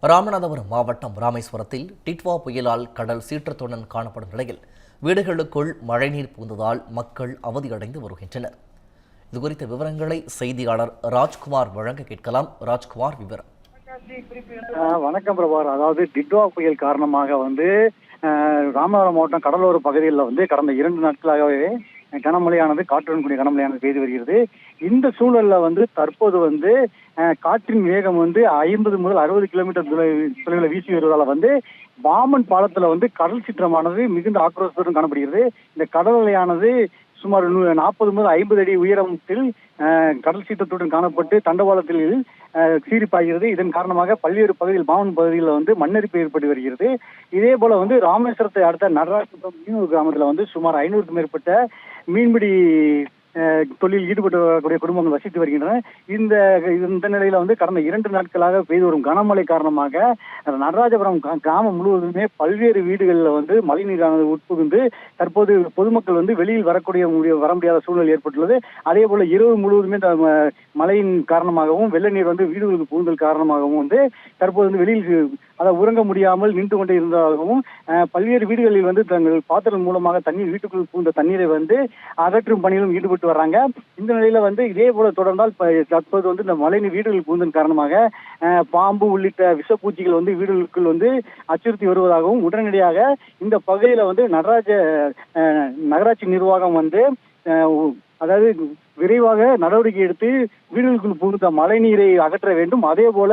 ராமநாதபுரம் மாவட்டம் ராமேஸ்வரத்தில் டிட்வா புயலால் கடல் சீற்றத்துடன் காணப்படும் நிலையில் வீடுகளுக்குள் மழைநீர் புகுந்ததால் மக்கள் அவதியடைந்து வருகின்றனர். இதுகுறித்த விவரங்களை செய்தியாளர் ராஜ்குமார் வழங்க கேட்கலாம். ராஜ்குமார், விவரம். வணக்கம் பிரபார். அதாவது டிட்வா புயல் காரணமாக ராமநாதபுரம் மாவட்டம் கடலோர பகுதிகளில் கடந்த 2 நாட்களாகவே கனமழையானது, காற்றுடன் கூடிய கனமழையானது பெய்து வருகிறது. இந்த சூழல்ல தற்போது காற்றின் வேகம் 50 முதல் 60 கிலோமீட்டர் தொலைவில் வீசி வருவதால பாமன் பாலத்துல கடல் சீற்றமானது மிகுந்த ஆக்ரோஷத்துடன் காணப்படுகிறது. இந்த கடல் அலையானது சுமார் 40 முதல் 50 அடி உயரத்தில் கடல் சீற்றத்துடன் காணப்பட்டு தண்டவாளத்தில் சீரிப்பாகிறது. இதன் காரணமாக பல்வேறு பகுதியில் பாமன் பகுதியில் மண்ணரிப்பு ஏற்பட்டு வருகிறது. இதே போல ராமேஸ்வரத்தை அடுத்த நடராஜபுரம் மீனவர் கிராமத்தில் சுமார் 500க்கும் மேற்பட்ட மீன்பிடி தொழில் ஈடுபட்டு வரக்கூடிய குடும்பங்கள் வசித்து வருகின்றன. இந்த நிலையில கடந்த 2 நாட்களாக பெய்து வரும் கனமழை காரணமாக நடராஜபுரம் கிராமம் முழுவதுமே பல்வேறு வீடுகளில் மழைநீரானது உட்புகுந்து தற்போது பொதுமக்கள் வெளியில் வர முடியாத சூழ்நிலை ஏற்பட்டுள்ளது. அதே போல இரவு முழுவதுமே மழையின் காரணமாகவும் வெள்ள நீர் வீடுகளுக்கு புகுந்தல் காரணமாகவும் தற்போது வெளியில் உறங்க முடியாமல் நின்று கொண்டே இருந்ததாகவும் பல்வேறு வீடுகளில் தங்கள் பாத்திரம் மூலமாக தண்ணீர் வீட்டுக்குள் புகுந்த தண்ணீரை அகற்றும் பணியிலும் ஈடுபட்டு வர்றாங்க. இந்த நிலையில இதே போல தொடர்ந்தால் தற்போது இந்த மழைநீர் வீடுகள் புகுந்தன் காரணமாக பாம்பு உள்ளிட்ட விஷப்பூச்சிகள் வீடுகளுக்குள் அச்சுறுத்தி வருவதாகவும் உடனடியாக இந்த பகுதியில நகராட்சி நிர்வாகம் அதாவது விரைவாக நடவடிக்கை எடுத்து வீடுகளுக்குள் புகுந்த மழை நீரை அகற்ற வேண்டும். அதே போல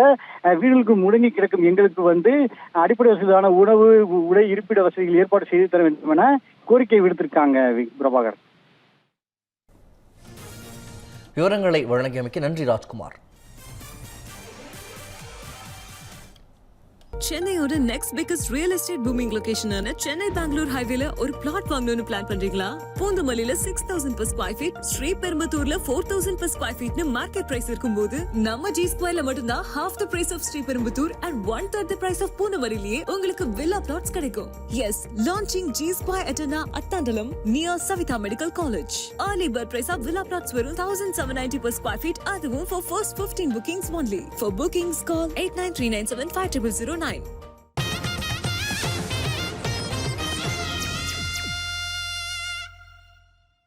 வீடுகளுக்கு முடங்கி கிடக்கும் எங்களுக்கு அடிப்படை வசதியான உணவு, உடை, இருப்பிட வசதிகள் ஏற்பாடு செய்து தர வேண்டும் என கோரிக்கை விடுத்திருக்காங்க. பிரபாகர், விவரங்களை வழங்கியமைக்கு நன்றி ராஜ்குமார். சென்னையோட next biggest real estate booming லொகேஷனான சென்னை பெங்களூர் ஹைவேல ஒரு பிளாட் வாங்கணும்னு பிளான் பண்றீங்களா? பூந்தமல்லியில 6000 per square feet, ஸ்ரீபெரும்புத்தூர்ல 4000 per square feet market price இருக்கும்போது நம்ம ஜி ஸ்கொயர்ல மட்டும்தான் half the price of Sriperumbudur and 1/3 the price of பூந்தமல்லியிலேயே உங்களுக்கு வில்லா பிளாட்ஸ் கிடைக்கும். Yes, launching G Square Etana Attandalam near Savitha Medical College. Early bird price of villa plots வெறும் 1790 per square feet, அதுவும் for first 15 bookings only. For bookings call 8939750009.